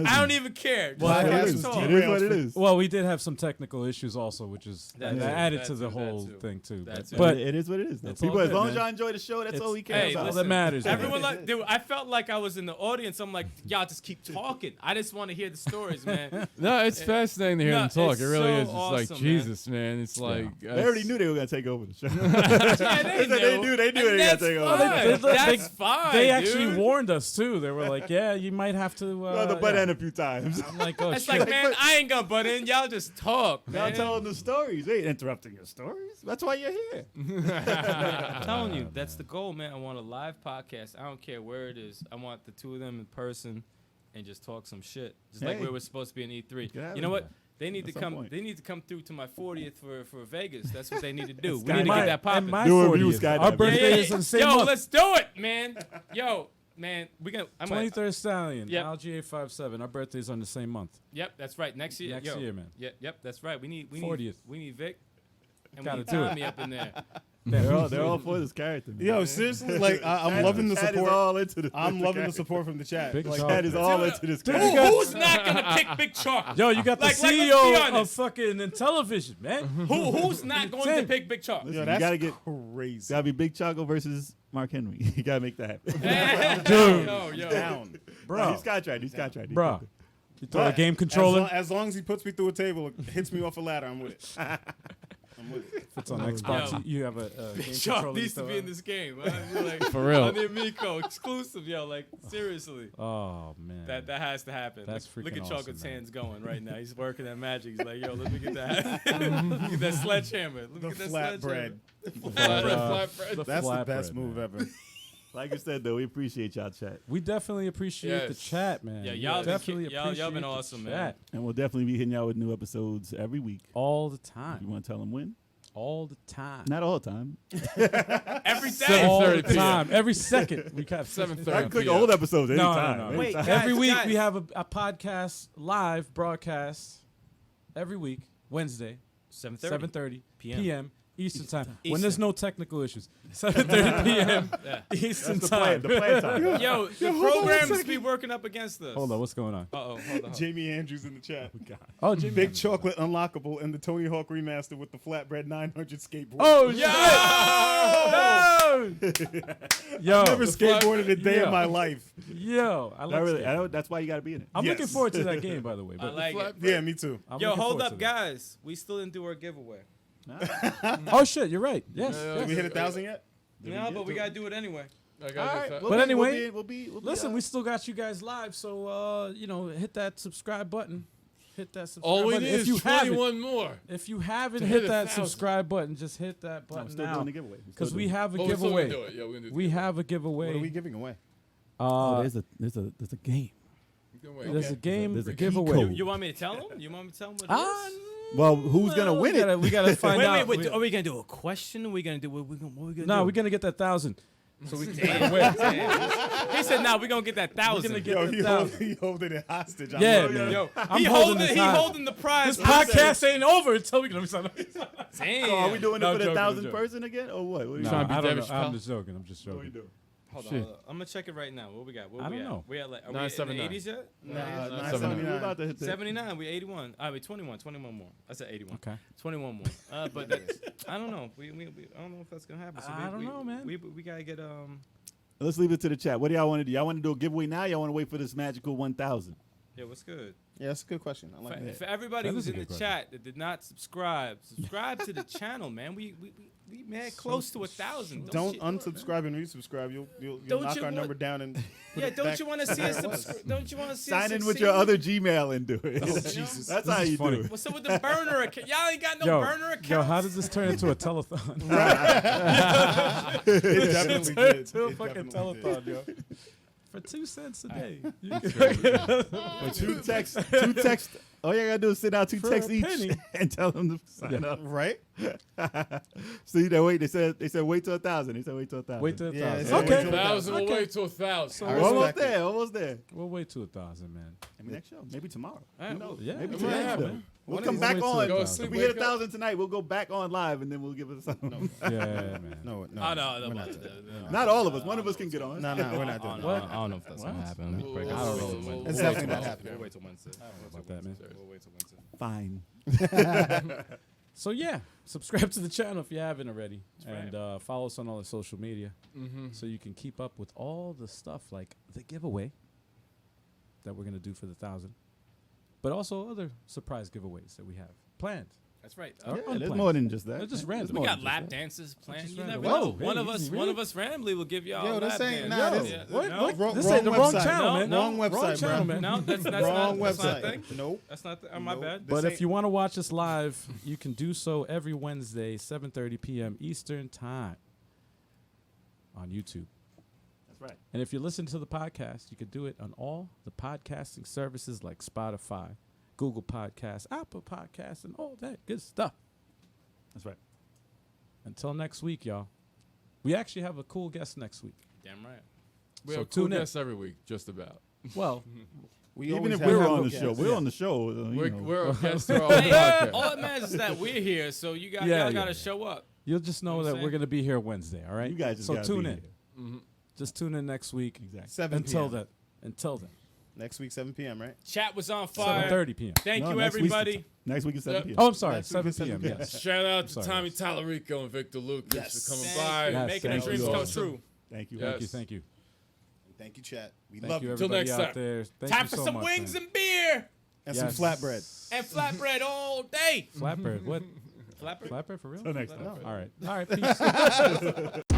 I don't even care. Just Well, let it them is. talk. It is what it is. Well, we did have some technical issues also, which is That that too, added that to the too, that whole too. thing too. That too. But it is what it is. Though. it's all People, as good, long as man. y'all enjoy the show, that's It's- all we care Hey, about. all listen, that matters. man. Everyone like, dude, I felt like I was in the audience. I'm like, y'all just keep talking. I just want to hear the stories, man. No, it's fascinating to hear No, them talk. it's It really so is. It's awesome, like man. Jesus, man. It's like They already knew they were gonna take over the show. Yeah, They knew they And were gonna that's take fine. over. That's fine. They actually dude. warned us too. They were like, "Yeah, you might have to." Well, the butt yeah. end a few times. I'm like, "Oh It's shit!" like, man, I ain't gonna butt in. Y'all just talk, Y'all man. telling the stories. They ain't interrupting your stories. That's why you're here. I'm telling you, that's the goal, man. I want a live podcast. I don't care where it is. I want the two of them in person and just talk some shit, just like Hey. we were supposed to be in E3. Get out You know of what? there. They need At to some come. point. They need to come through to my 40th for Vegas. That's what they need to do. we Sky need to Dive. get that popping. my Do a review, 40th. Sky Our Dive. birthday is in the same Yo, month. let's do it, man. Yo, man, we gonna. I'm gonna, 23rd Stallion, Yep. LGA57. Our birthday's on the same month. Yep, that's right. Next year. Next yo, year, man. Yep, that's right. We need 40th. We need Vic. And Gotta we need do it. Tommy up in there. They're all for this character. Man. Yo, seriously, like I'm loving the Chad is support. all into the. I'm the loving the character. support from the chat. Big Like, Choco. Chad is all Dude, into this Who- character. who's not gonna pick Big Chalk? Yo, you got the Like, let's be CEO of honest. fucking Intellivision, man. Who's not going to Tim. pick Big Chalk? Listen, Yo, you that's gotta get. crazy. Gotta be BigChoco versus Mark Henry. You gotta make that happen. Dude, yo. Down. Bro, He's contract. He's contract. bro. You throw a But game controller. As long as he puts me through a table, hits me off a ladder, I'm with it. I'm with it. If it's on Xbox, Yo. you have a Big game Chalk controller. needs to you be throw in this game. Huh? You're like, For real. On the Amico, exclusive, yo. Like, seriously. Oh man. That has to happen. That's Look freaking at awesome, Choco's man. hands going right now. He's working that magic. He's like, yo, let me get that. Let me get that sledgehammer. Let me The get that flat sledgehammer. bread. flatbread. That's the flatbread, best move man. ever. Like I said, though, we appreciate y'all chat, We definitely appreciate the Yes. chat, man. Yeah, We y'all been definitely ki- y'all been appreciate the awesome, man. chat and we'll definitely be hitting y'all with new episodes every week. all the If you time, want to tell them when, all the time. Not all the time. Every day. All the 7:30 p.m. time. Every second. We got 7:30. I can click p.m. old episodes No, anytime. no, no. Wait, Anytime. guys, Every week guys. we have a podcast live broadcast. Every week, Wednesday, 7:30 p.m. Eastern time. When Eastern. there's no technical issues. 7:30 p.m. Eastern That's time. the play time. Yo, the hold on one programs second. be working up against us. Hold on, what's going on? Uh-oh, hold on. Jamie Andrews in the chat. Oh, Jimmy. Big chocolate unlockable and the Tony Hawk remaster with the flatbread 900 skateboard. Oh, Yo! Yo, Never skateboarded a day Yo. in my life. yo, I Not like really. skating. That's why you got to be in it. I'm looking Yes. forward to that game, by the way. I But like it. Yeah, me too. I'm Yo, looking hold forward up, to that. guys. We still didn't do our giveaway. Oh shit, you're right. Yes. Yeah, yes. Did we hit 1,000 yet? No, but we gotta do it anyway. I got All right, it. well, But anyway, we'll be Listen, we still got you guys live, so hit that subscribe button. Hit that subscribe all we button. need If is you haven't, 21 more. if you haven't to hit hit that 1,000. subscribe button, just hit that I'm button still now. doing the giveaway. Because we have a Well, we're still gonna do giveaway. it. Yeah, we're gonna do the We giveaway. have a giveaway. What are we giving away? there's a game. There's a game There's a key giveaway. code. You want me to tell them? You want me to tell them what it is? Well, who's gonna win it? We gotta find out. Wait. Are we gonna do a question? Are we gonna do what we gonna do? No, we're gonna get that 1,000. So we can Damn, win. damn. He said, "Nah, we're gonna get that 1,000." gonna get Yo, that he 1,000. holding it hostage. I Yeah, love it. man. Yo, I'm he holding this high. holding the prize. This podcast ain't over until we can. Damn. So are we doing No, it for the joking, 1,000 joking. person again, or what? What are you No, trying to be I don't David know. I'm Chappelle? just joking. I'm just joking. Hold Shit. on. I'm gonna check it right now. What we got? What I we don't at? know. We at like are we in 979. the 80s yet? Nah, Nah, 979. We're about to hit that. 79. We 81. We 21 more. I said 81. Okay. 21 more. But that's, I don't know. We I don't know if that's gonna happen. So I don't know, man. We gotta get Let's leave it to the chat. What do y'all want to do? Y'all want to do a giveaway now? Y'all want to wait for this magical 1,000? Yeah, what's good? Yeah, that's a good question. I like For, that. for everybody That who's is a in the good question. chat that did not subscribe to the channel, man. We man close to 1,000. Don't unsubscribe and resubscribe. You'll Don't knock you our want- number down and put Yeah, it don't back you want to see where us? it was. Don't you want to see Sign us in with your succeed? other Gmail and do it. Jesus. That's how you do it. What's up with the burner account? Y'all ain't got no Yo, burner account. yo, how does this turn into a telethon? It definitely did. To a It fucking definitely telethon, did. yo. For 2 cents a day. For two texts. All you gotta do is send out 2 For texts a each penny. and tell them to sign up. Right? So you know, wait. They said wait till 1,000. They said wait till 1,000. Wait till Yeah, 1,000. it's wait Okay. till 1,000 will Okay. wait to 1,000. I We're almost respect it. there. Almost there. We'll wait to 1,000, man. Maybe next show. Maybe tomorrow. All right, Who knows? yeah, Maybe it might today. happen. though. We'll When come is- back We'll wait on. till Go If sleep, we hit wake up. 1,000 tonight, we'll go back on live and then we'll give it something. Yeah, man. No, Oh, no, we're not. Not all of us. One of us can get on. No, we're not doing What? that. I don't know if that's gonna happen. Let me pray. We'll- I don't we'll- know. we'll- It's we'll definitely wait not till happening. We'll wait till Wednesday. about that, man. We'll wait till Wednesday. Fine. So yeah, subscribe to the channel if you haven't already, That's and follow us on all the social media so you can keep up with all the stuff like the giveaway that we're gonna do for the 1,000, but also other surprise giveaways that we have planned. That's right. Or Yeah, there's unplanned. more than just that. They're just There's random. We more got than just lap that. dances planned. You random. never know. Whoa, One hey, of us, easy, one really? of us randomly will give y'all. Yo, a this lap ain't- dance. nah, No, this- yeah, What? no. What? Wrong- This wrong ain't the wrong website. channel, No, man. no. Wrong website, channel, bro. man. No, that's Wrong not a website. thing. Nope. That's not. My Nope. bad. But This if you want to watch us live, you can do so every Wednesday, 7:30 p.m. Eastern Time on YouTube. That's right. And if you listen to the podcast, you could do it on all the podcasting services like Spotify, Google Podcasts, Apple Podcasts, and all that good stuff. That's right. Until next week, y'all. We actually have a cool guest next week. Damn right. We So have cool tune in. guests every week, just about. Well, We Even always if have we're good on the guests. show, we're on the show. We're a guest to our own podcast. All that matters is that we're here, so you got Yeah, y'all got to yeah. show up. you'll just know You know what that I'm we're saying? going to be here Wednesday, all right? You guys just so gotta tune be in. here. Just tune in next week. Exactly. 7 Until p.m. then. Until then. Next week, 7 p.m., right? Chat was on fire. 7:30 p.m. Thank No, you, next week's the everybody. Next week is 7 Yep. p.m. Oh, I'm sorry. Next week 7 is 7 p.m. p.m. Yes. Shout out to Sorry, Tommy guys. Tallarico and Victor Lucas Yes. for coming Thank by. you. Yes, Making thank the dreams you. come Awesome. true. Thank you. Thank you. Thank you. Thank you, chat. We Thank love you, you. Till everybody next out time. there. Thank Time you for so some much, wings man. and beer And Yes. some flatbread. and flatbread all day. Flatbread. What? Flatbread. Flatbread for real? Till next time. All right. All right. Peace.